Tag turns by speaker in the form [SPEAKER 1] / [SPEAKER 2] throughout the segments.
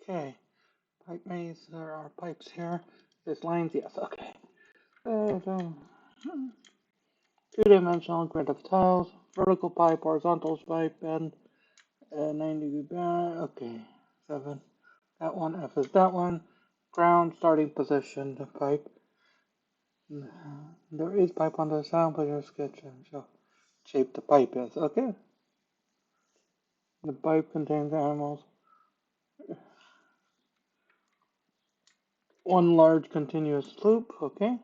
[SPEAKER 1] Okay, pipe maze, there are pipes here. There's lines, yes, okay. Uh, Two-dimensional grid of tiles, vertical pipe, horizontal pipe, and 90 degree okay, 7. That one, F is that one. Ground, starting position, the pipe. There is pipe on the sound, but your sketch and show shape the pipe is, okay? The pipe contains animals. One large continuous loop, okay?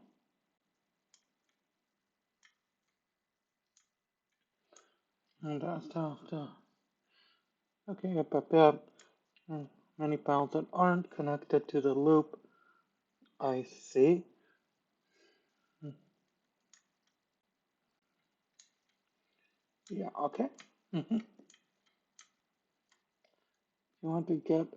[SPEAKER 1] And that's still. Okay, yep. Many panels that aren't connected to the loop. I see. Yeah, okay. You want to get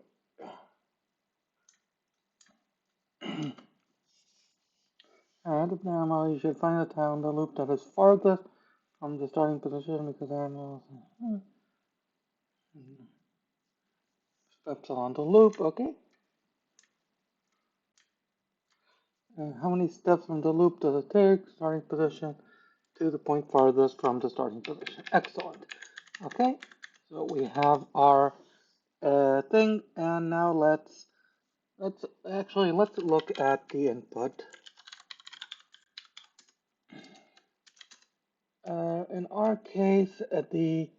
[SPEAKER 1] ahead of the animal, you should find the tile in the loop that is farthest from the starting position because animals steps along the loop, okay? How many steps from the loop does it take? Starting position to the point farthest from the starting position. Excellent. Okay, so we have our thing, and now let's look at the input. In our case, the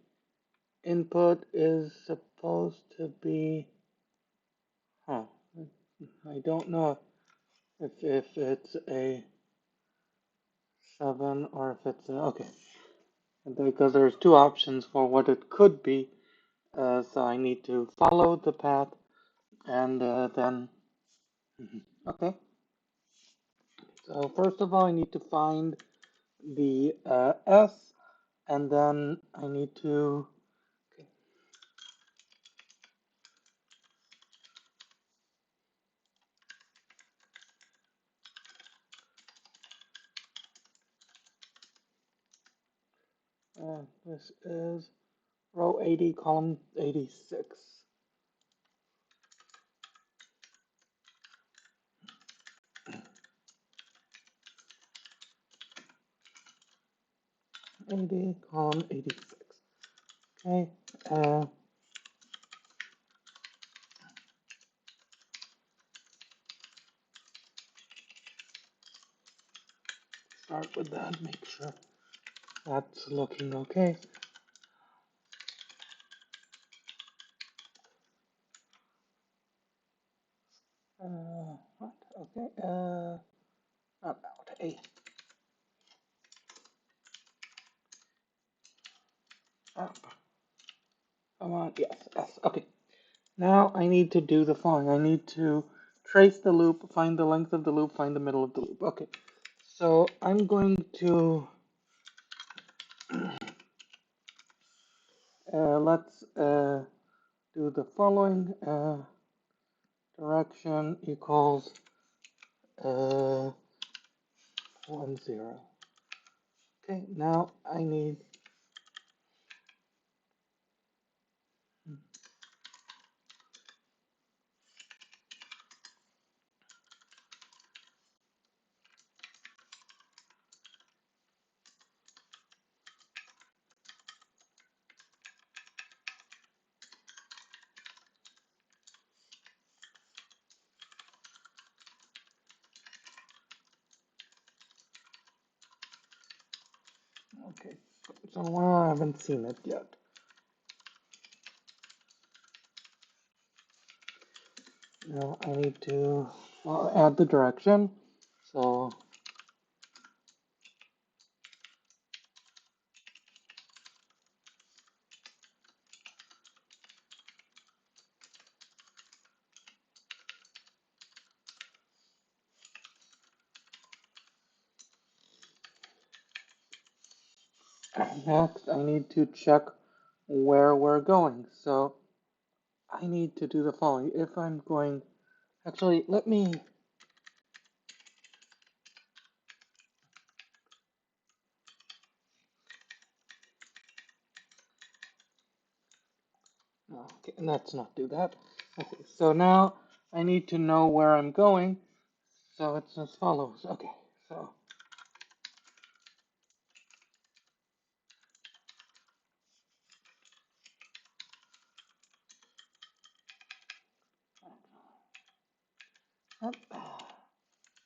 [SPEAKER 1] input is supposed to be, huh? I don't know if it's a 7 or if it's a, okay, because there's two options for what it could be. So I need to follow the path and then, okay. So first of all, I need to find the S, and then I need to, okay. This is row 80, column 86. Column 86. Okay. Start with that. Make sure that's looking okay. What? Okay. Not out. A. Up. Come on. Yes. S. Okay. Now I need to do the following. I need to trace the loop, find the length of the loop, find the middle of the loop. Okay. So I'm going to let's do the following. Direction equals 1, 0. Okay. Now I need. Okay. So I haven't seen it yet. Now I need to add the direction. So next I need to check where we're going. So I need to do the following. If I'm going, actually, let me, okay, let's not do that. Okay, so now I need to know where I'm going. So it's as follows. Okay, so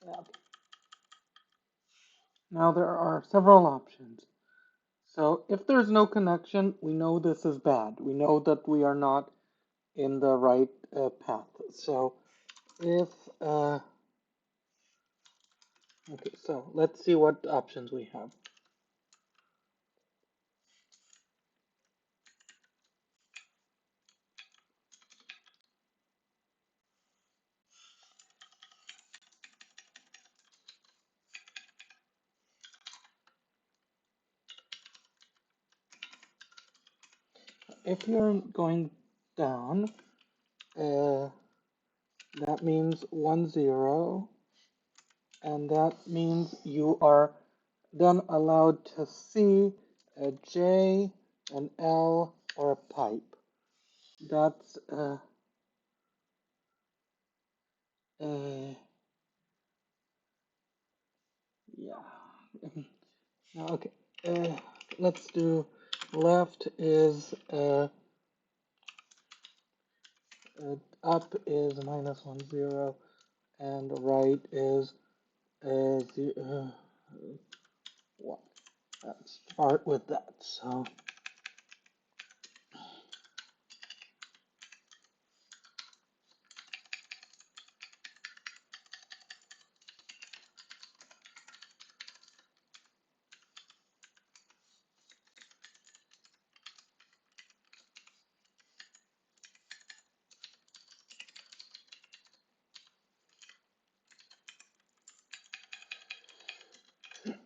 [SPEAKER 1] yeah, okay. Now there are several options. So if there's no connection, we know this is bad. We know that we are not in the right path. So if okay, so let's see what options we have. If you're going down, uh, that means 1, 0, and that means you are then allowed to see a J, an L, or a pipe. That's uh, yeah. Okay. Let's do left is up is -1, 0, and right is 0, 1. Let's start with that. So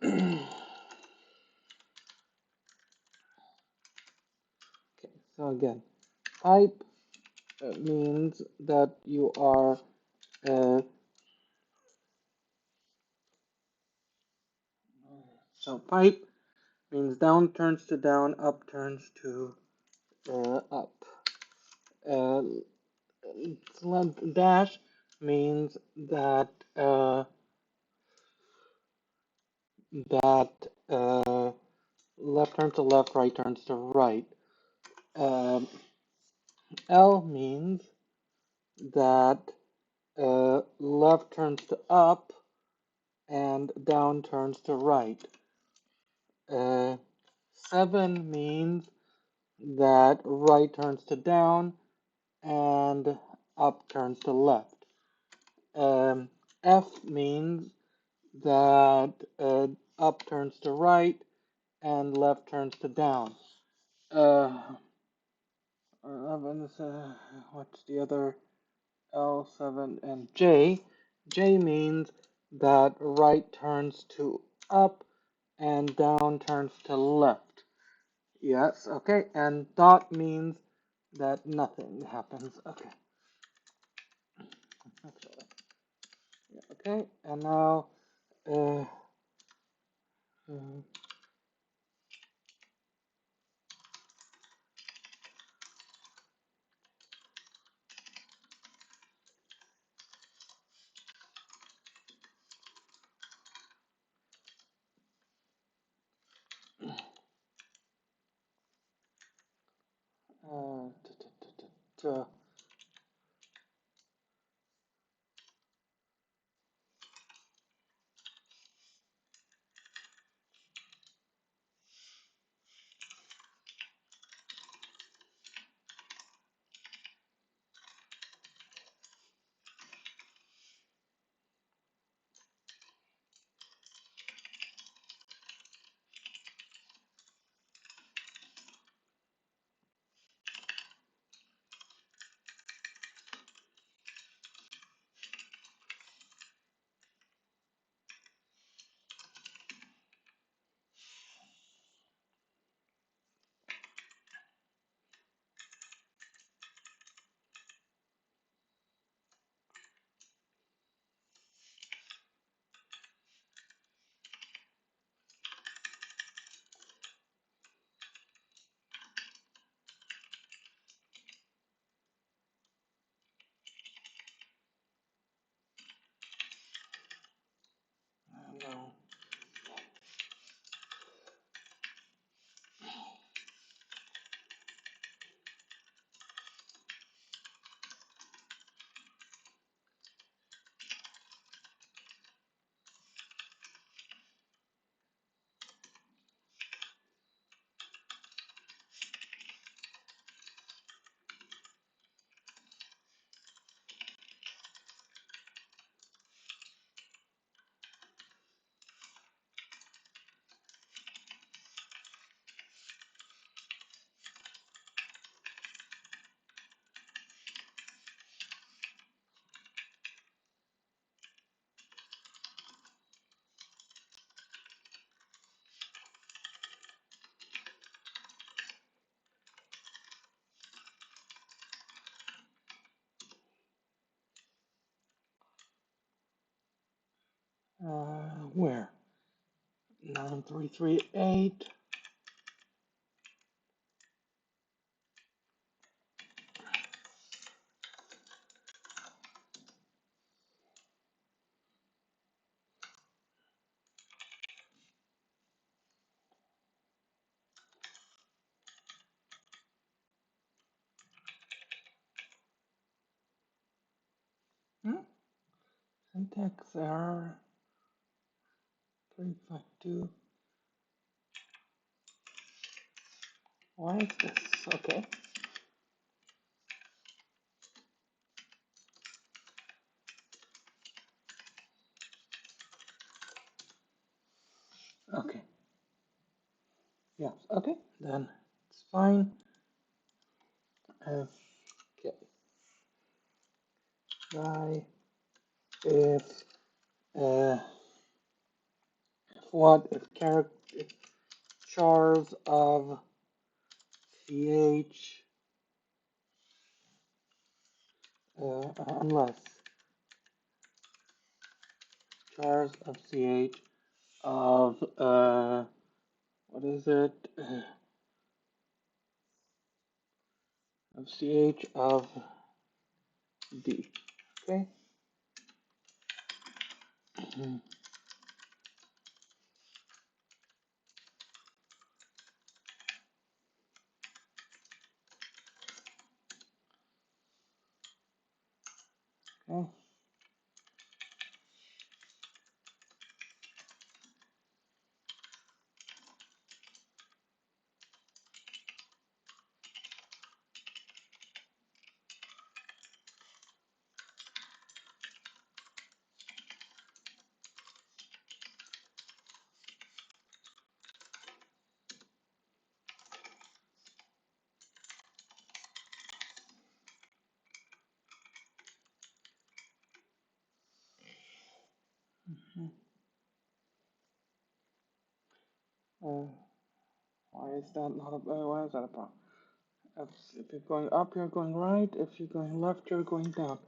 [SPEAKER 1] okay. So again, pipe means that you are uh, so pipe means down turns to down, up turns to up. Uh, dash means that that left turns to left, right turns to right. Um, L means that left turns to up and down turns to right. Uh, 7 means that right turns to down and up turns to left. Um, F means that up turns to right and left turns to down. Uh, 11 is, what's the other? L7 and J. J means that right turns to up and down turns to left. Yes, okay. And dot means that nothing happens. Okay. Okay. And now, uh, uh, uh, Where? 9338. Syntax error 352. Why is this? Okay. Okay. Yes. Okay. Then it's fine. Okay. Try if uh, if character if chars of ch unless chars of ch of what is it of ch of d. Okay. Okay. Uh, why is that not a why is that a problem? If you're going up, you're going right. If you're going left, you're going down.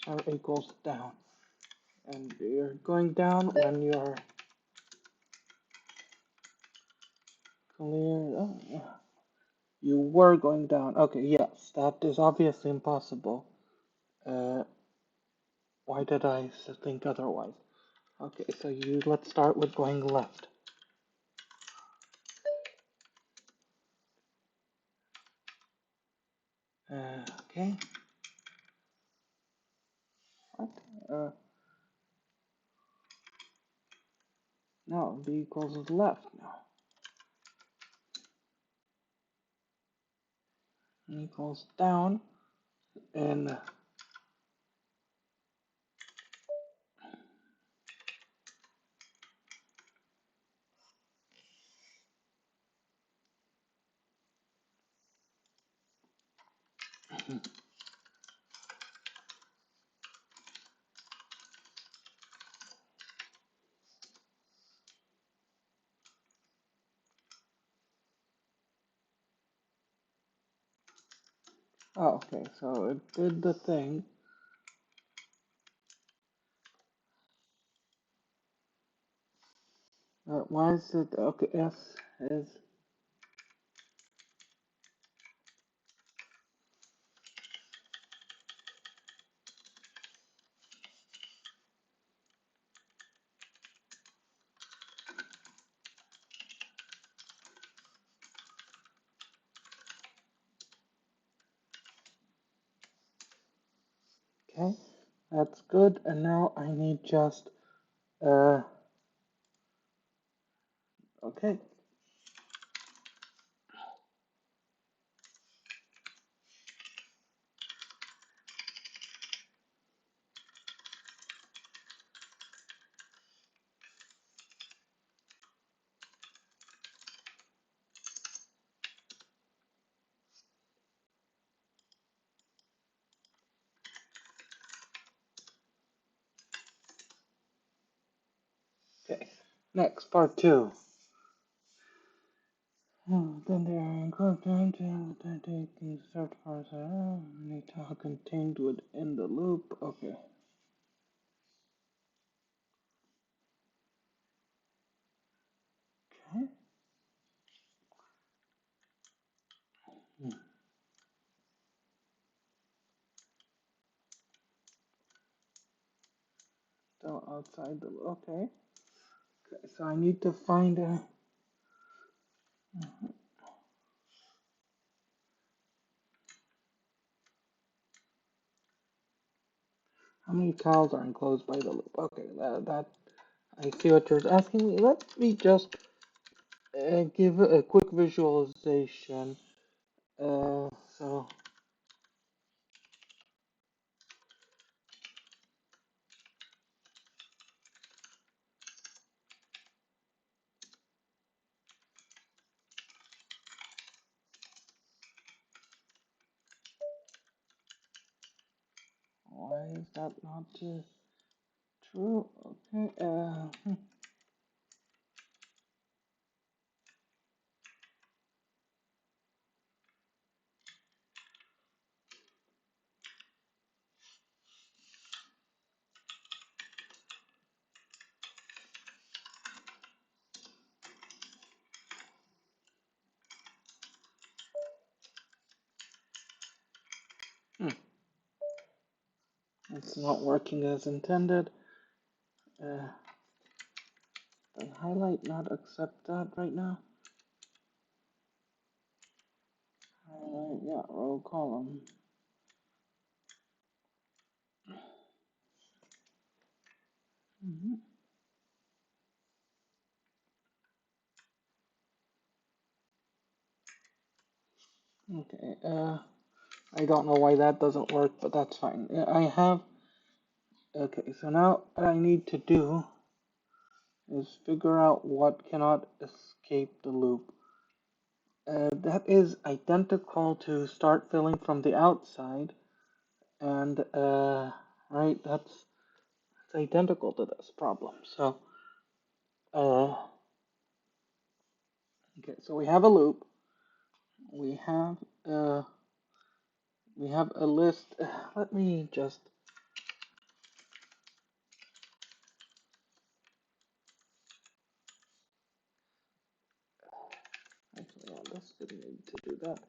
[SPEAKER 1] Char equals down, and you're going down when you're clear. You were going down. Okay, yes, that is obviously impossible. Uh, why did I think otherwise? Okay, so let's start with going left. Okay. What? No, b equals left now. Equals down, and oh, okay, so it did the thing. Why is it okay? S is okay. That's good. And now I need just okay. Next, part two. Then they are grouped into the taking search parts need to contained within the loop. Okay. Okay. So outside the loop. Okay. Okay. So I need to find a. How many tiles are enclosed by the loop? Okay. That I see what you're asking me. Let me just give a quick visualization. So why is that not true? Okay. Hmm, it's not working as intended. Uh, does highlight not accept that right now? Highlight, yeah, row column. Hmm. Okay. I don't know why that doesn't work, but that's fine. I have. Okay. So now what I need to do is figure out what cannot escape the loop. That is identical to start filling from the outside, and right, it's identical to this problem. So, uh, okay, so we have a loop. We have uh, we have a list. Let me just. Actually, no, this didn't need to do that.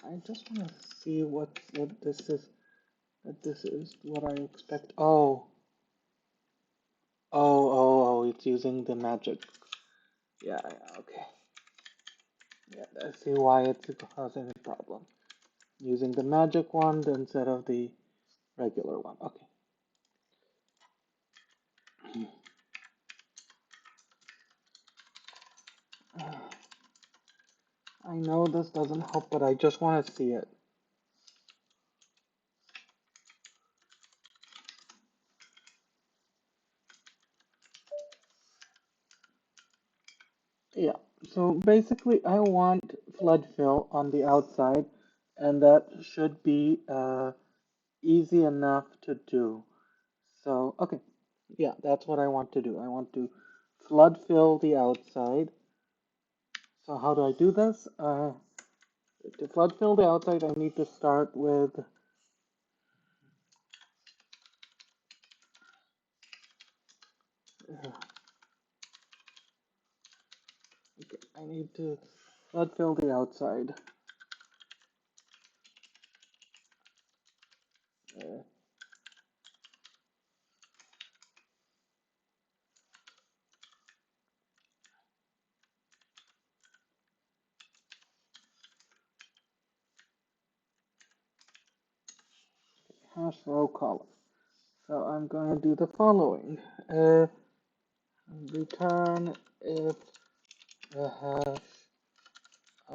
[SPEAKER 1] I just want to see what this is. That this is what I expect. Oh, it's using the magic. Yeah, yeah, okay. Yeah, I see why it's causing a problem. Using the magic wand instead of the regular one. Okay. I know this doesn't help, but I just want to see it. Yeah, so basically I want flood fill on the outside, and that should be easy enough to do. So, okay, yeah, that's what I want to do. I want to flood fill the outside. So how do I do this? To flood fill the outside, I need to start with, okay, I need to flood fill the outside. Uh, hash row column. So I'm going to do the following. Return if the hash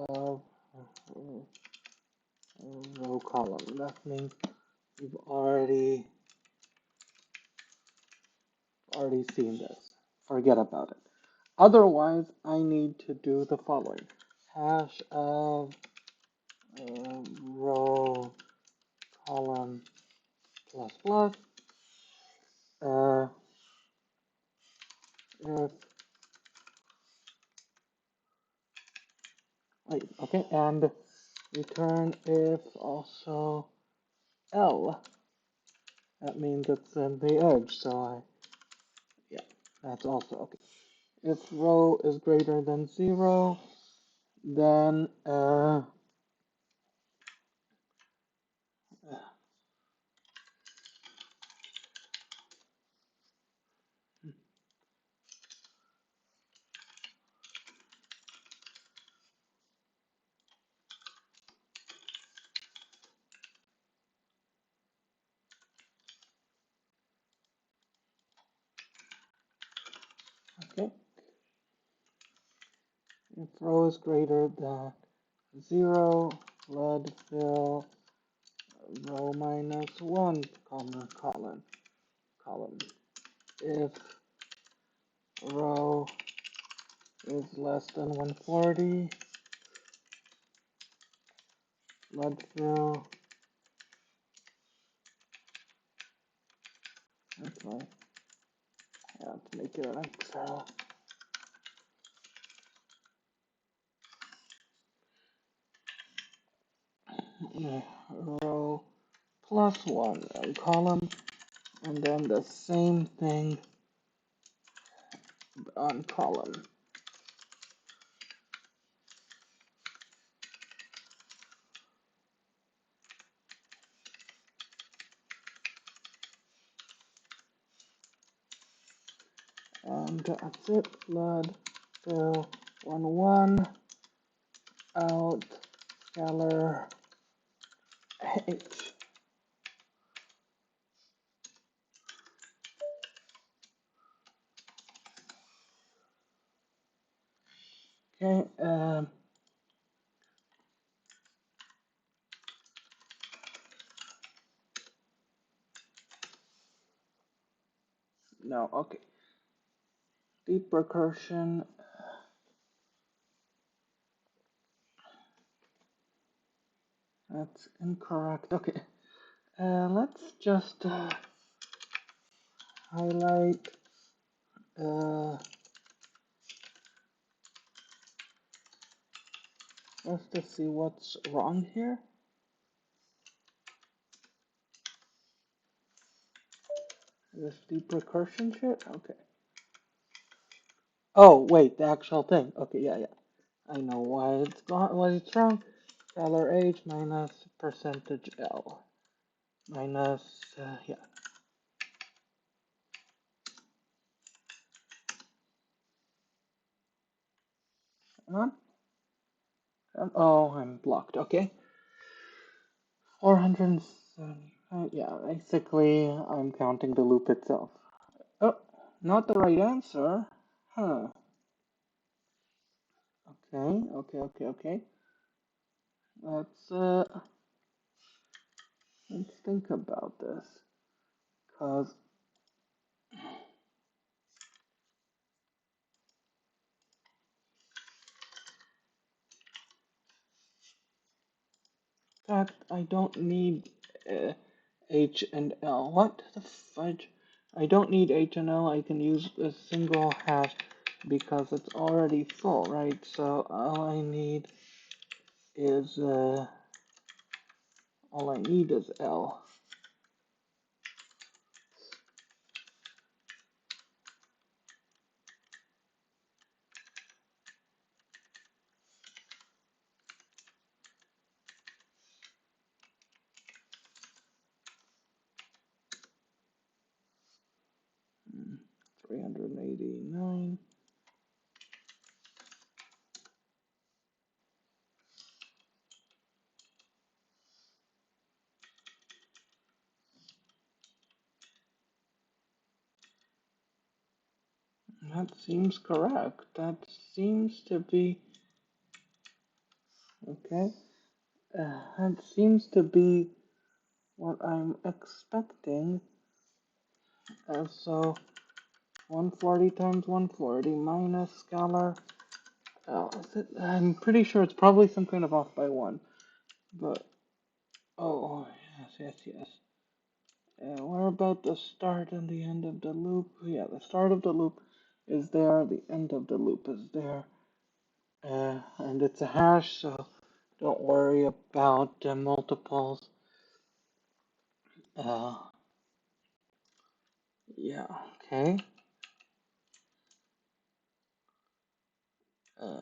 [SPEAKER 1] of row column. That means we've already seen this. Forget about it. Otherwise, I need to do the following. Hash of row column plus plus uh, if wait, okay, and return if also L. That means it's in the edge, so yeah, that's also okay. If row is greater than 0, then okay, if row is greater than 0, let fill row minus 1, column. If row is less than 140, let fill, okay, yeah, let's make it an Excel. Row plus 1, column, and then the same thing on column. And that's it. Let fill 1 1 out scalar h. Okay. No. Okay. Deep recursion. That's incorrect. Okay. Let's just highlight just to see what's wrong here. This deep recursion shit. Okay. Oh wait, the actual thing. Okay. Yeah. Yeah. I know why it's gone. Why it's wrong. Scalar h minus percentage L minus yeah. Oh, I'm blocked. Okay. 470. Yeah, basically, I'm counting the loop itself. Oh, not the right answer. Huh. Okay. Let's uh, let's think about this. Cause in fact, I don't need H and L. What the fudge? I don't need H and L. I can use a single hash because it's already full, right? So is all I need is L. Hmm, 389. That seems correct. That seems to be okay. That seems to be what I'm expecting. So 140 times 140 minus scalar. Oh, is it? I'm pretty sure it's probably some kind of off by one. But oh yes. What about the start and the end of the loop? Yeah, the start of the loop is there, the end of the loop is there, and it's a hash, so don't worry about multiples. Uh, yeah, okay. Uh,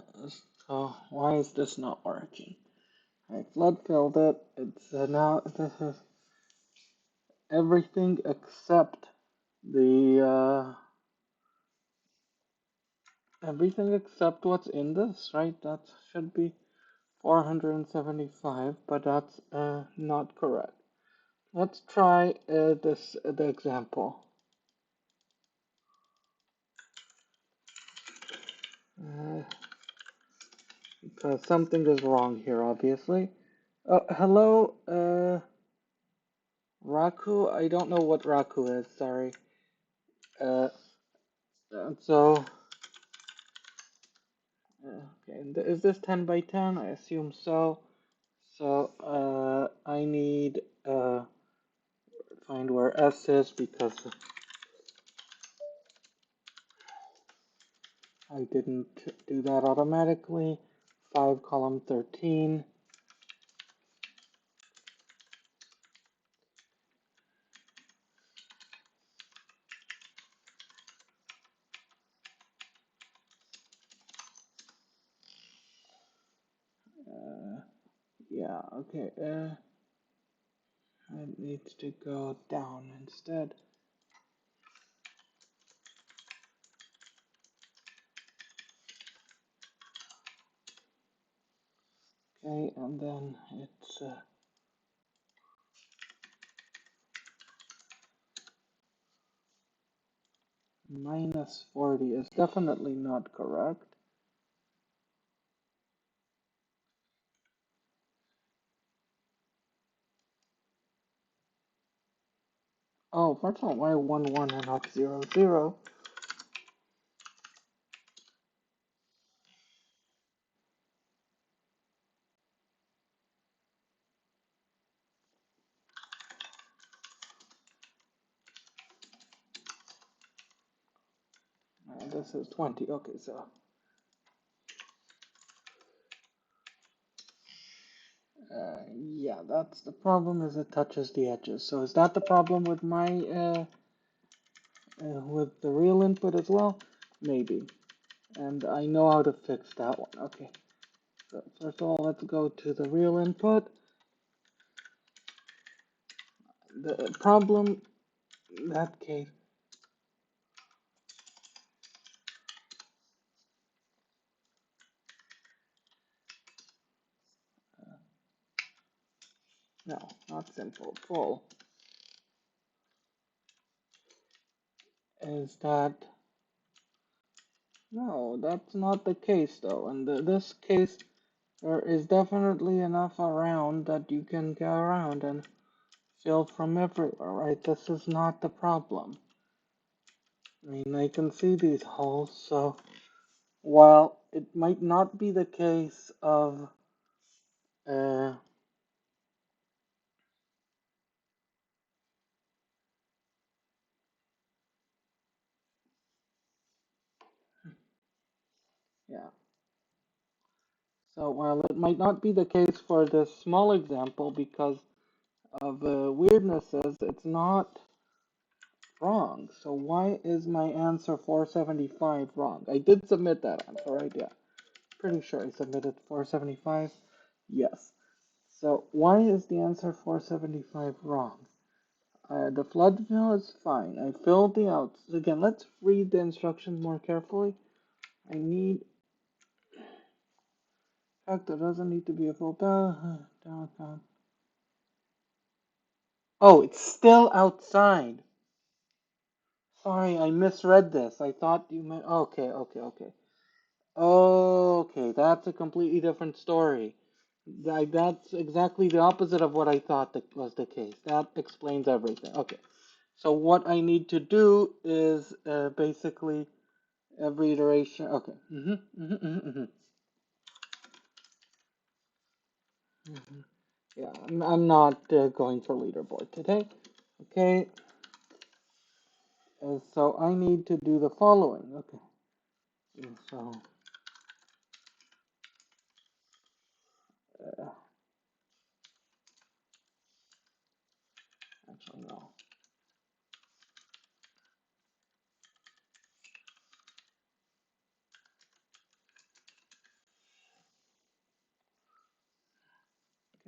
[SPEAKER 1] so why is this not working? I flood filled it. It's now this is everything except the everything except what's in this, right? That should be 475, but that's not correct. Let's try the example. Uh, because something is wrong here, obviously. Hello, Raku. I don't know what Raku is. Sorry. Uh, so okay, is this 10 by 10? I assume so. So I need find where S is because I didn't do that automatically. 5 column 13. Yeah, okay. It needs to go down instead. Okay, and then it's minus 40 is definitely not correct. Oh, first of all, why 1, 1 and not 0, 0? This is 20. Okay, so yeah, that's the problem is it touches the edges. So is that the problem with my with the real input as well? Maybe. And I know how to fix that one. Okay. So first of all, let's go to the real input. The problem in that case, no, not simple, full, is that, no, that's not the case though. In this case, there is definitely enough around that you can go around and fill from everywhere, right? This is not the problem. I mean, I can see these holes, so while it might not be the case of, uh, yeah. So while it might not be the case for this small example because of weirdnesses, it's not wrong. So why is my answer 475 wrong? I did submit that answer, right? Yeah. Pretty sure I submitted 475. Yes. So why is the answer 475 wrong? The flood fill is fine. I filled the outs. Again, let's read the instructions more carefully. I need, in fact, there doesn't need to be a full down. Oh, it's still outside. Sorry, I misread this. I thought you meant, okay, okay, okay. Okay, that's a completely different story. That's exactly the opposite of what I thought that was the case. That explains everything. Okay, so what I need to do is basically every iteration. Okay. Yeah, I'm not going for leaderboard today. Okay, so I need to do the following. Okay, so uh, actually no.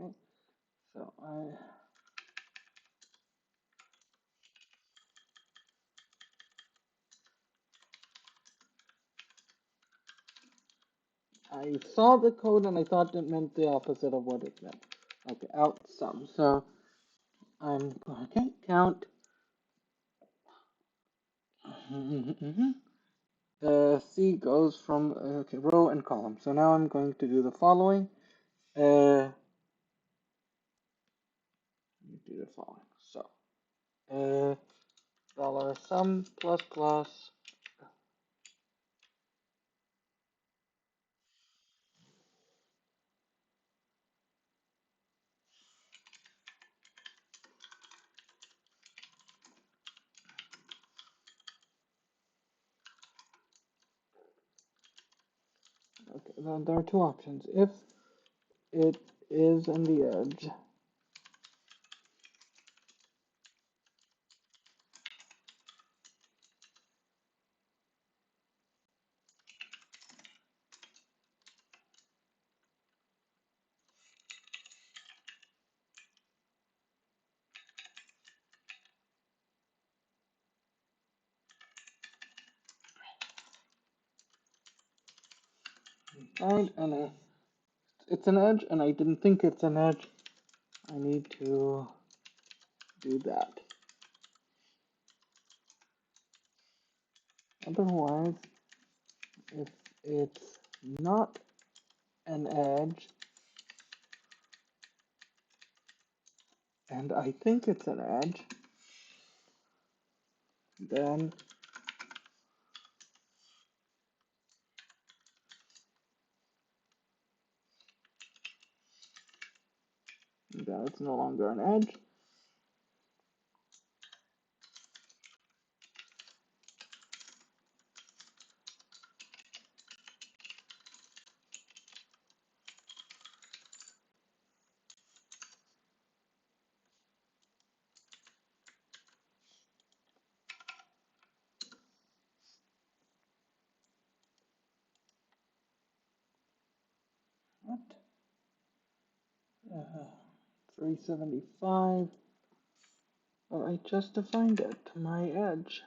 [SPEAKER 1] Okay, so I saw the code and I thought it meant the opposite of what it meant. Okay, out sum. So I'm okay, count. C goes from okay, row and column. So now I'm going to do the following. Uh, do the following. So dollar sum plus plus. Okay, then there are two options. If it is in the edge, right? And it's an edge, and I didn't think it's an edge. I need to do that. Otherwise, if it's not an edge, and I think it's an edge, then it's no longer an edge. What? 375. Well, I just defined it, my edge.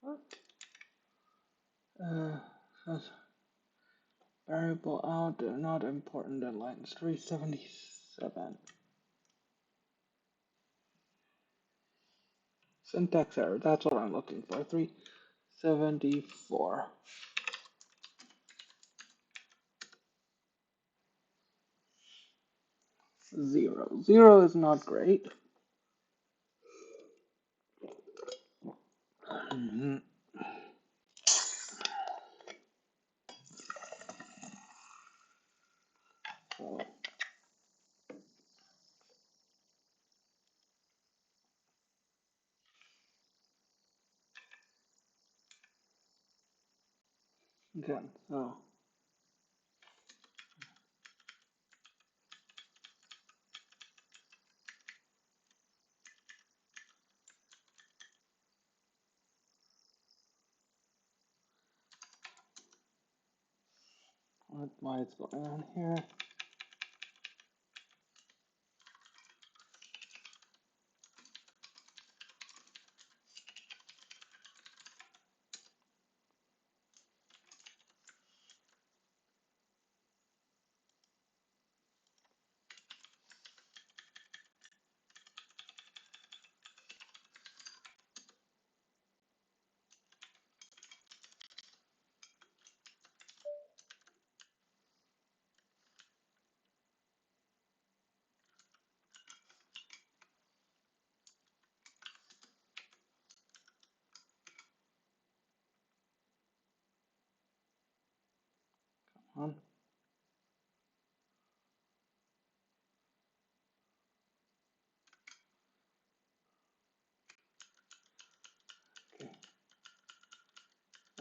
[SPEAKER 1] What? Uh, variable out, not important deadlines, 377. Syntax error, that's what I'm looking for, 374. 0. 0 is not great. So, okay, so why it's going on here? On.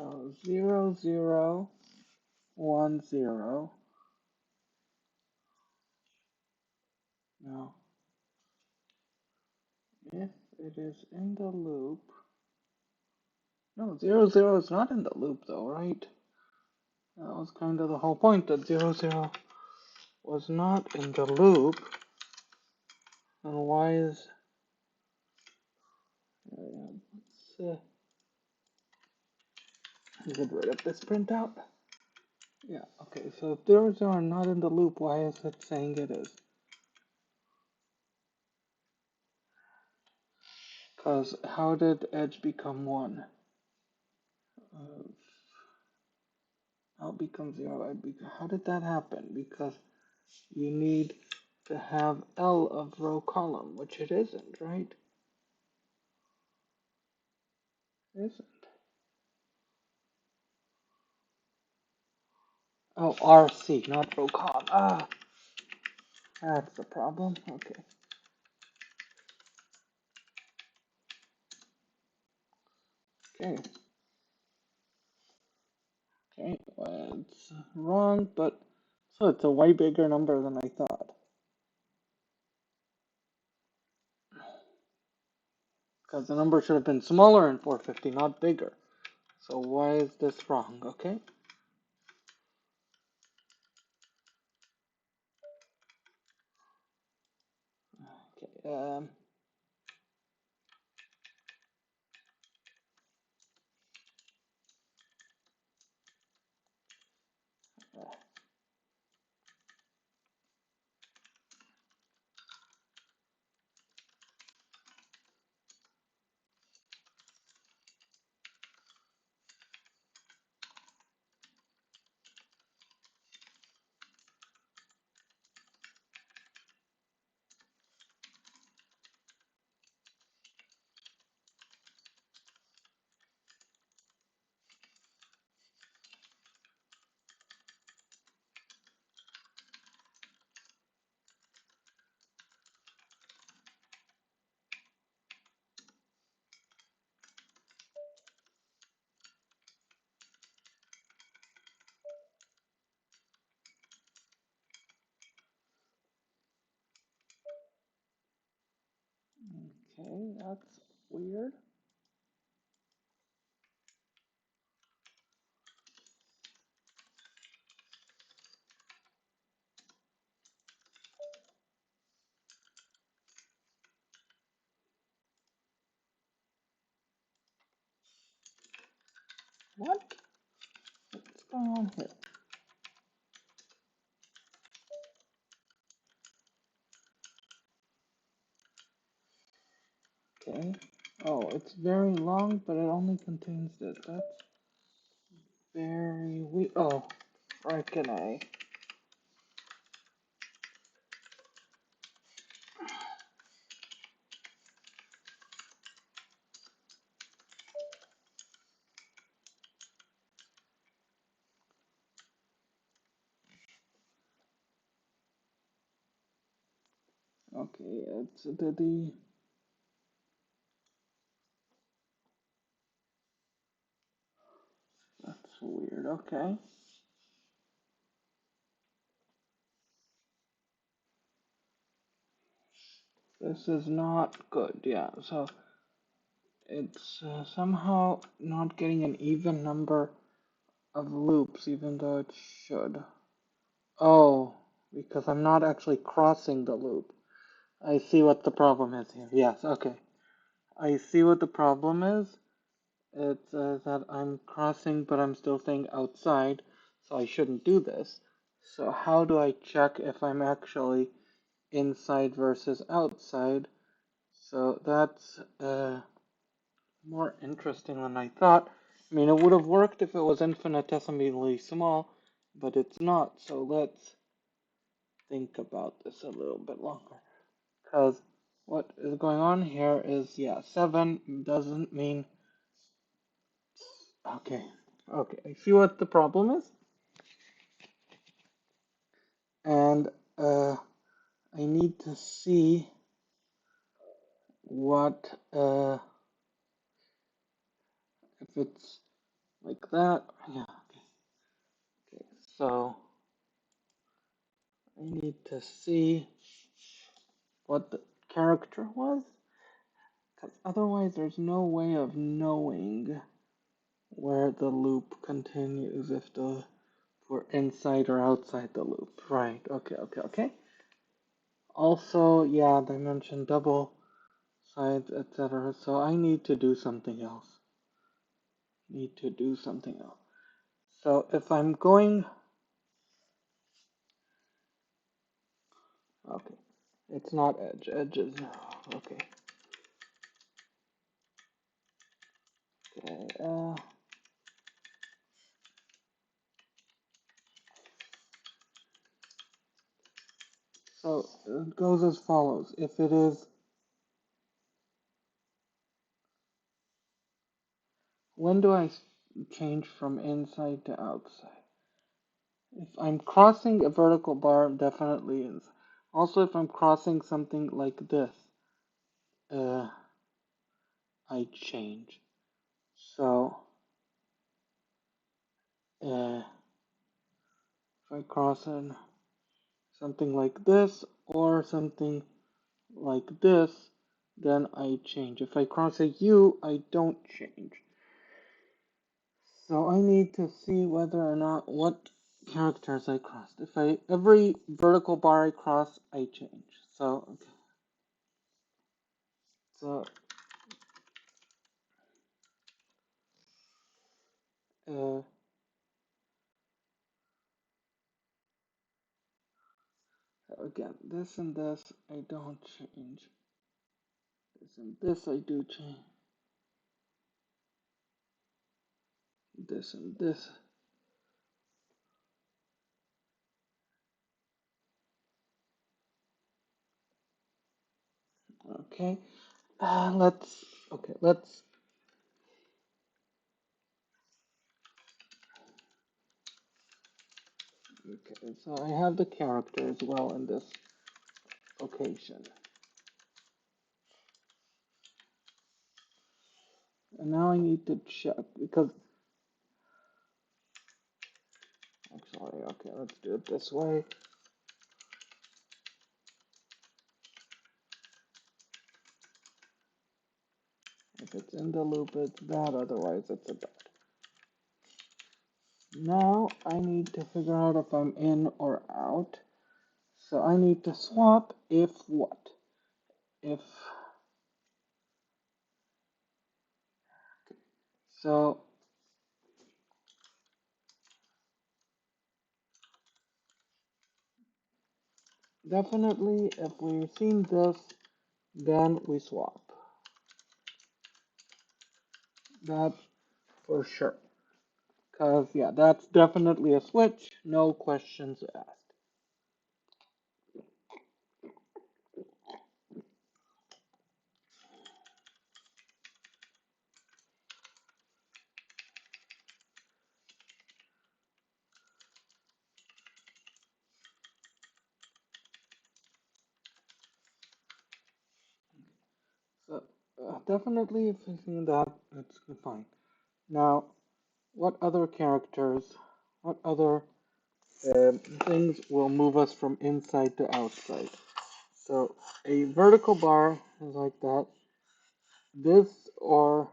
[SPEAKER 1] So 0, 0, 1, 0. Now, if it is in the loop, no, 0, 0 is not in the loop though, right? That was kind of the whole point, that 0, 0 was not in the loop. And why is, let's get rid of this printout. Yeah, okay, so if 0, 0 are not in the loop, why is it saying it is? Because how did edge become 1? Uh, L becomes 0, how did that happen? Because you need to have L of row column, which it isn't, right? It isn't. Oh, RC, not row column. Ah, that's the problem. Okay. Okay. Okay, well, it's wrong, but so it's a way bigger number than I thought. Because the number should have been smaller in 450, not bigger. So why is this wrong? Okay. Okay. Okay, that's weird. What? What's going on here? Okay. Oh, it's very long, but it only contains this. That's very weird. Oh, frickin' A. Okay, it's the that's weird. Okay. This is not good. Yeah, so it's somehow not getting an even number of loops, even though it should. Oh, because I'm not actually crossing the loop. I see what the problem is here. Yes, okay. I see what the problem is. It's that I'm crossing, but I'm still staying outside, so I shouldn't do this. So how do I check if I'm actually inside versus outside? So that's more interesting than I thought. I mean, it would have worked if it was infinitesimally small, but it's not. So let's think about this a little bit longer. Because what is going on here is, yeah, 7 doesn't mean. Okay, okay, I see what the problem is. And I need to see what, if it's like that. Yeah. Okay. Okay. So I need to see what the character was, because otherwise there's no way of knowing where the loop continues if we're inside or outside the loop. Right. Okay. Okay. Okay. Also, yeah, they mentioned double sides, etc. So I need to do something else. Need to do something else. So if I'm going, okay, it's not edge. Edge is okay. Okay. So it goes as follows. If it is, when do I change from inside to outside? If I'm crossing a vertical bar, definitely is. Also, if I'm crossing something like this, uh, I change. So, if I cross in something like this or something like this, then I change. If I cross a U, I don't change. So I need to see whether or not what characters I crossed. If I every vertical bar I cross, I change. So okay. So uh, again, this and this I don't change. This and this I do change. This and this. Okay. Let's. Okay. Let's. Okay. So I have the character as well in this occasion. And now I need to check because actually, okay, let's do it this way. If it's in the loop, it's that, otherwise it's a dot. Now I need to figure out if I'm in or out. So I need to swap if what? If, so definitely if we've seen this, then we swap. That for sure. Because, yeah, that's definitely a switch, no questions asked. So, definitely if you've seen that, it's fine. Now, what other characters, what other things will move us from inside to outside? So, a vertical bar is like that. This or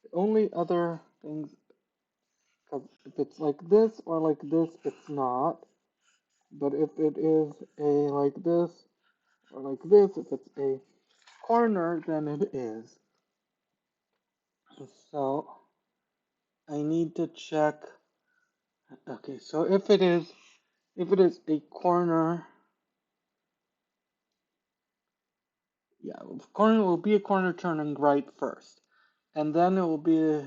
[SPEAKER 1] the only other things, because if it's like this or like this, it's not. But if it is a like this or like this, if it's a corner, then it is. So I need to check. Okay, so if it is a corner, yeah, corner will be a corner turning right first, and then it will be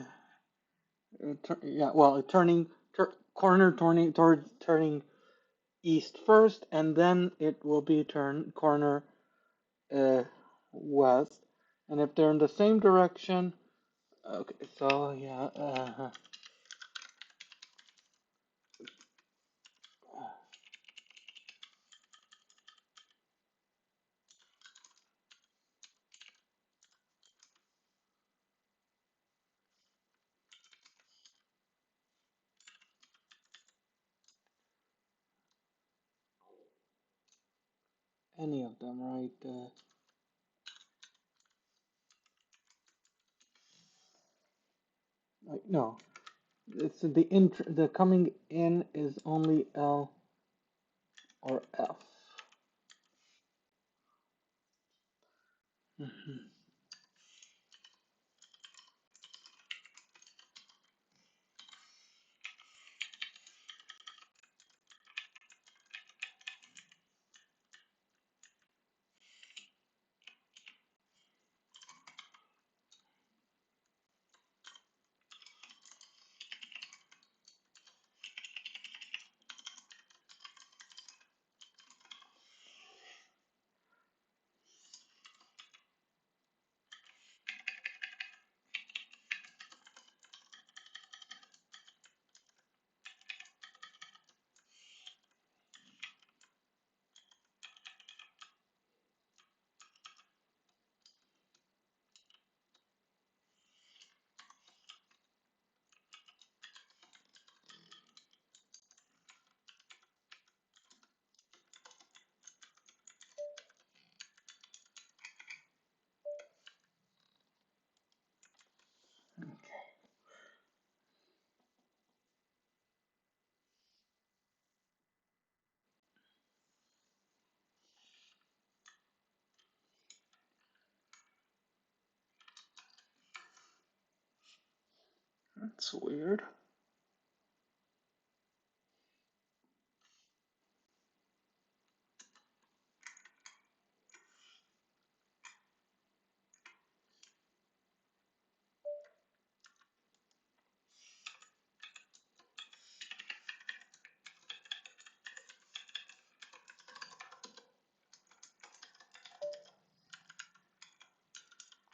[SPEAKER 1] yeah, well, a corner turning towards turning east first, and then it will be turn corner uh, west. And if they're in the same direction, okay, so yeah, any of them, right? No, it's the coming in is only L or F. Mhm. That's weird.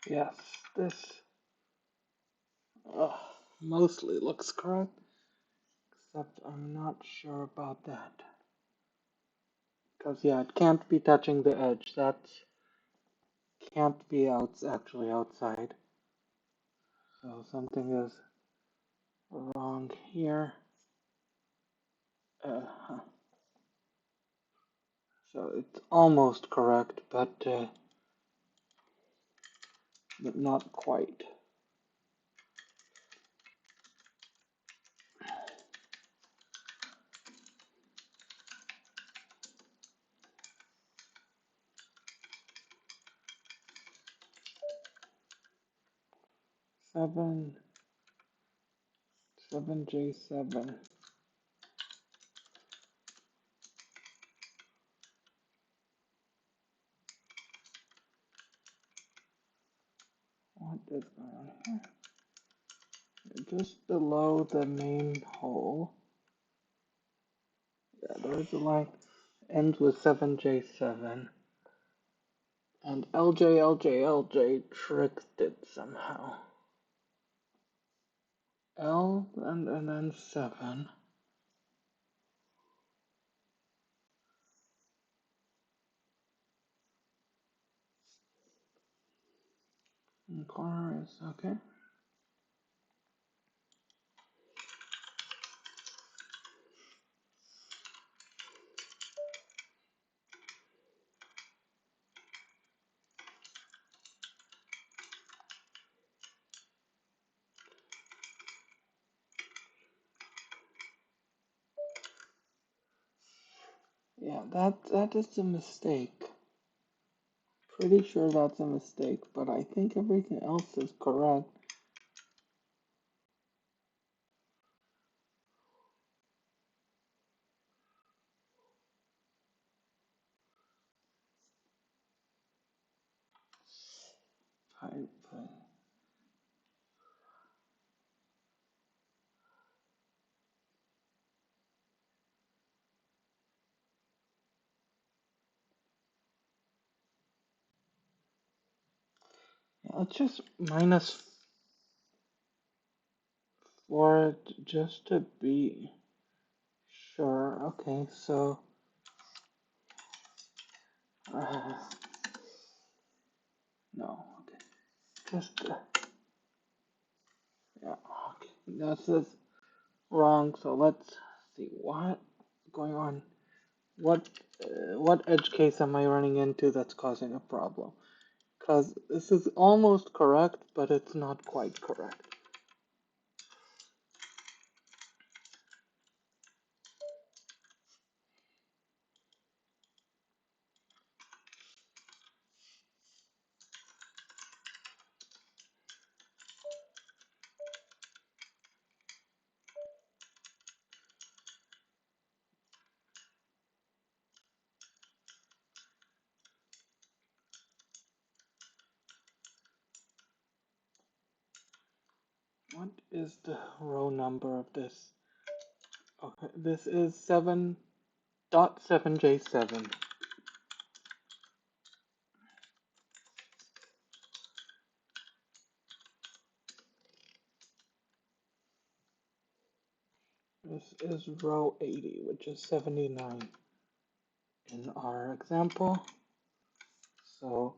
[SPEAKER 1] Yes, this uh, mostly looks correct, except I'm not sure about that. Because, yeah, it can't be touching the edge. That can't be actually outside. So something is wrong here. Uh, so it's almost correct, but not quite. Seven, 7J7. What is going on here? Just below the main hole. Yeah, there's a line. Ends with 7J7. And LJ tricked it somehow. L and then 7. And corner is okay. Yeah, that is a mistake. Pretty sure that's a mistake, but I think everything else is correct. Type. Yeah, let's just minus 4 just to be sure. Okay, so uh, no. Okay, just yeah. Okay, this is wrong. So let's see what's going on What what edge case am I running into that's causing a problem? Because this is almost correct, but it's not quite correct. What is the row number of this? Okay, this is 7.7J7. This is row 80, which is 79 in our example. So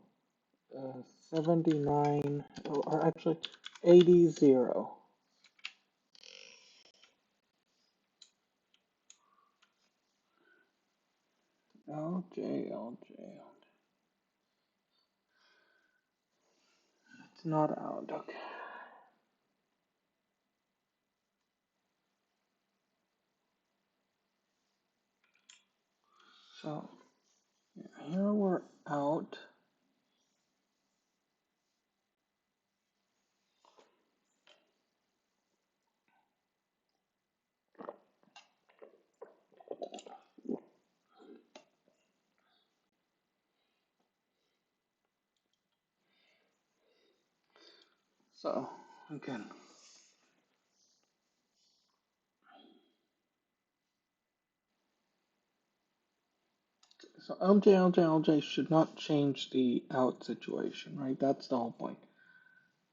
[SPEAKER 1] 79, or actually 80, 0. LJ, LJ. It's not out. Okay. So yeah, here we're out. So again, so LJ, LJ, LJ should not change the out situation, right? That's the whole point.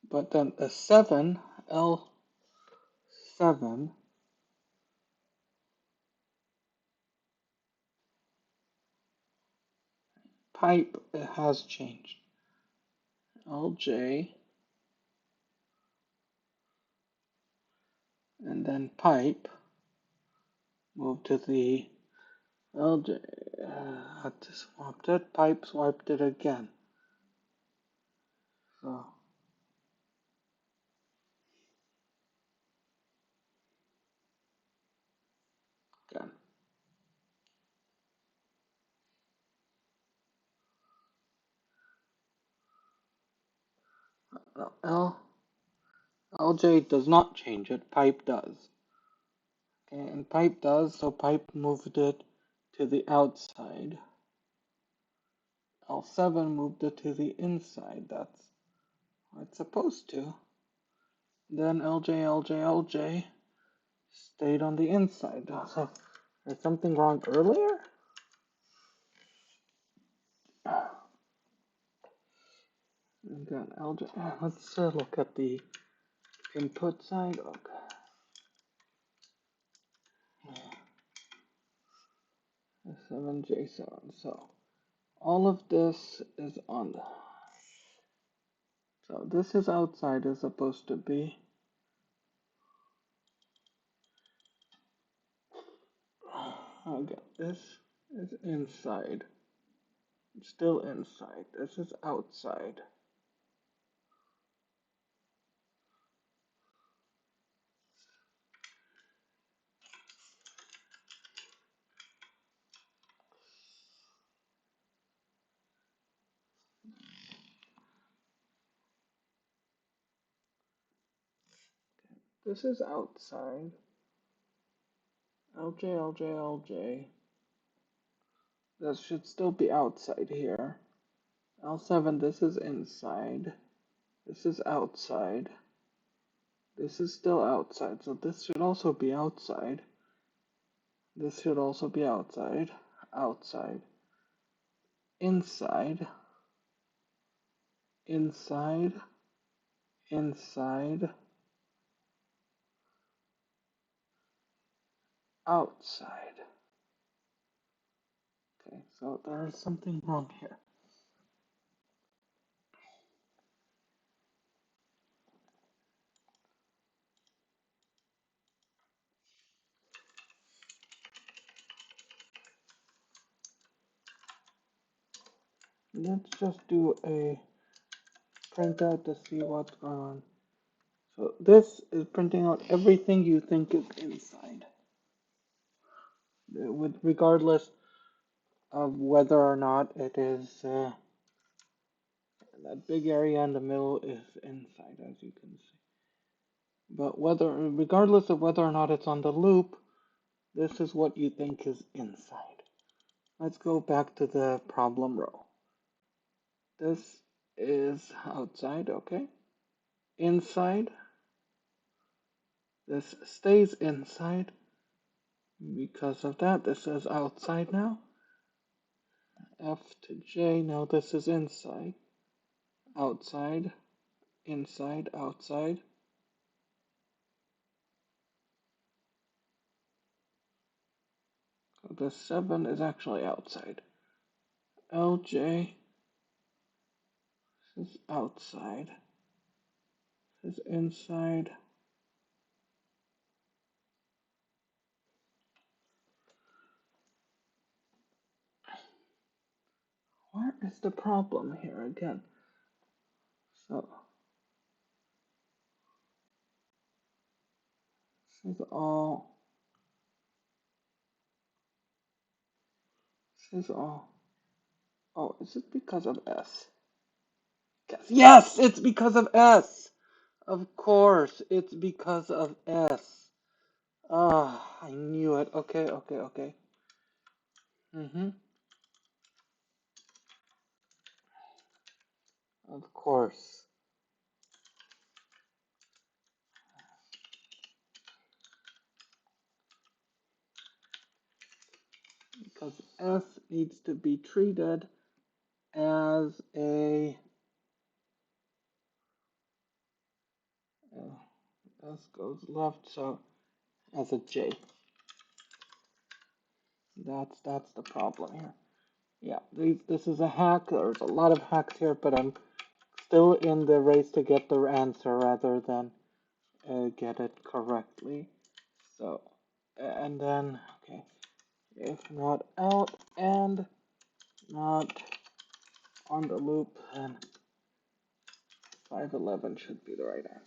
[SPEAKER 1] But then a 7, L7, pipe has changed. LJ, and then pipe moved to the LJ. Had to swap it. Pipe swiped it again. So again, LJ does not change it. Pipe does. Okay, and pipe does. So pipe moved it to the outside. L7 moved it to the inside. That's what it's supposed to. Then LJ, LJ, LJ stayed on the inside. So there's something wrong earlier? Again, LJ. Let's look at the input side. Okay. 7J7. So all of this is on the. So this is outside is supposed to be. Okay, this is inside. It's still inside. This is outside. This is outside. LJ, LJ, LJ. This should still be outside here. L7, this is inside. This is outside. This is still outside, so this should also be outside. This should also be outside. Outside. Inside. Inside. Inside. Outside. Okay, so there is something wrong here. Let's just do a printout to see what's going on. So this is printing out everything you think is inside, with regardless of whether or not it is that big area in the middle is inside, as you can see. But regardless of whether or not it's on the loop, this is what you think is inside. Let's go back to the problem row. This is outside, okay? Inside, this stays inside. Because of that, this is outside now. F to J, now this is inside. Outside, inside, outside. So this 7 is actually outside. LJ is outside. This is inside. Where is the problem here again? So this is all. This is all. Oh, is it because of S? Yes, it's because of S. Of course, it's because of S. Ah, I knew it. Okay, okay, okay. Of course. Because S needs to be treated as a S goes left, so as a J. That's the problem here. Yeah, this is a hack. There's a lot of hacks here, but I'm still in the race to get the answer rather than get it correctly. So, and then, okay, if not out and not on the loop, then 511 should be the right answer.